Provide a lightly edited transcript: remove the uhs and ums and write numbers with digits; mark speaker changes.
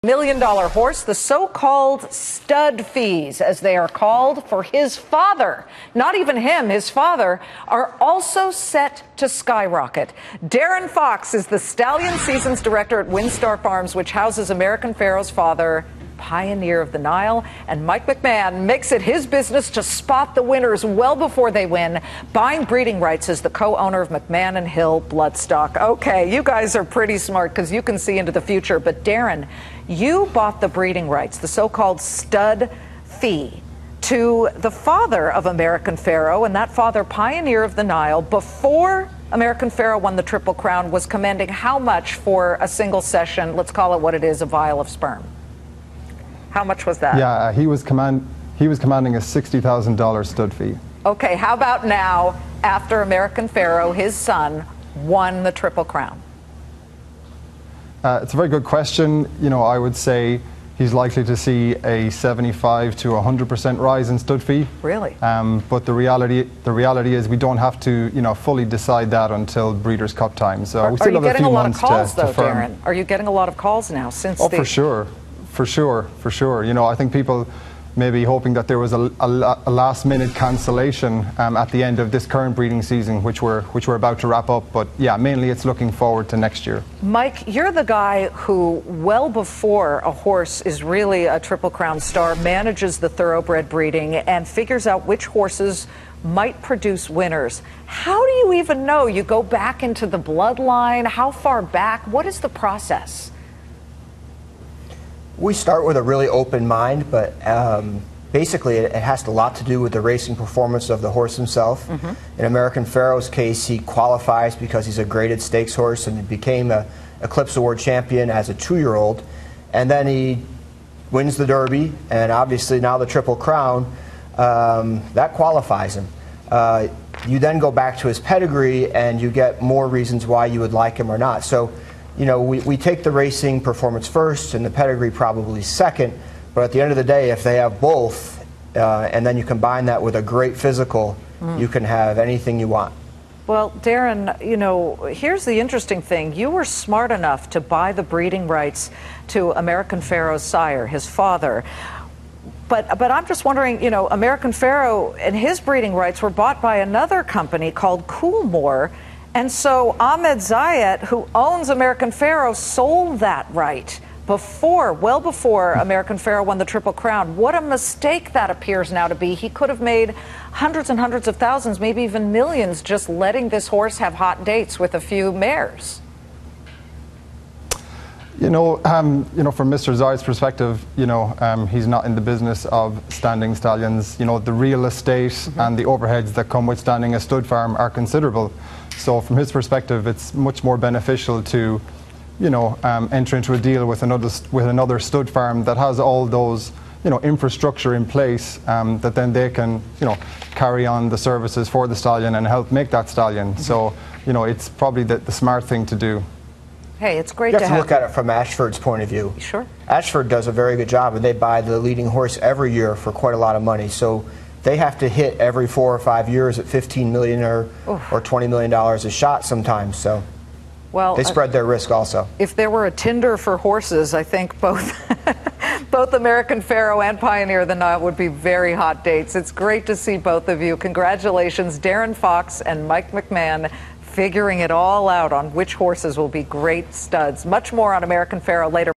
Speaker 1: $1 million horse, the so-called stud fees, as they are called, for his father, not even him, his father, are also set to skyrocket. Darren Fox is the Stallion Seasons Director at WinStar Farms, which houses American Pharaoh's father, Pioneer of the Nile, and Mike McMahon makes it his business to spot the winners well before they win, buying breeding rights as the co-owner of McMahon and Hill Bloodstock. Okay, you guys are pretty smart because you can see into the future, but Darren, you bought the breeding rights, the so-called stud fee, to the father of American Pharaoh, and that father, Pioneer of the Nile, before American Pharaoh won the Triple Crown, was commanding how much for a single session, let's call it what it is, a vial of sperm? How much was that?
Speaker 2: Yeah, he was commanding a $60,000 stud fee.
Speaker 1: Okay, how about now, after American Pharaoh, his son, won the Triple Crown?
Speaker 2: It's a very good question. You know, I would say he's likely to see a 75 to 100% rise in stud fee.
Speaker 1: Really?
Speaker 2: But the reality is we don't have to, fully decide that until Breeders' Cup time. So we still have a few months to firm.
Speaker 1: Darren? Are you getting a lot of calls now since?
Speaker 2: Oh, for sure. For sure. I think people may be hoping that there was a last-minute cancellation at the end of this current breeding season, which we're about to wrap up. But yeah, mainly it's looking forward to next year.
Speaker 1: Mike, you're the guy who, well before a horse is really a Triple Crown star, manages the thoroughbred breeding and figures out which horses might produce winners. How do you even know? You go back into the bloodline? How far back? What is the process?
Speaker 3: We start with a really open mind, but basically it has a lot to do with the racing performance of the horse himself. In American Pharaoh's case, he qualifies because he's a graded stakes horse and became a Eclipse Award champion as a 2-year-old. And then he wins the Derby, and obviously now the Triple Crown, that qualifies him. You then go back to his pedigree and you get more reasons why you would like him or not. So, we take the racing performance first and the pedigree probably second, but at the end of the day, if they have both, and then you combine that with a great physical, you can have anything you want.
Speaker 1: Well, Darren, here's the interesting thing. You were smart enough to buy the breeding rights to American Pharaoh's sire, his father. But I'm just wondering, American Pharaoh and his breeding rights were bought by another company called Coolmore. And so Ahmed Zayat, who owns American Pharaoh, sold that right well before American Pharaoh won the Triple Crown. What a mistake that appears now to be. He could have made hundreds and hundreds of thousands, maybe even millions, just letting this horse have hot dates with a few mares.
Speaker 2: From Mr. Zayat's perspective, he's not in the business of standing stallions. The real estate and the overheads that come with standing a stud farm are considerable. So from his perspective, it's much more beneficial to, enter into a deal with another stud farm that has all those, infrastructure in place, that then they can, carry on the services for the stallion and help make that stallion. So, it's probably the smart thing to do.
Speaker 1: Hey, it's great
Speaker 3: to have to look at it from Ashford's point of view.
Speaker 1: Sure.
Speaker 3: Ashford does a very good job, and they buy the leading horse every year for quite a lot of money. So they have to hit every 4 or 5 years at $15 million or $20 million a shot sometimes. So they spread their risk also.
Speaker 1: If there were a Tinder for horses, I think both American Pharaoh and Pioneer of the Nile would be very hot dates. It's great to see both of you. Congratulations, Darren Fox and Mike McMahon, figuring it all out on which horses will be great studs. Much more on American Pharaoh later.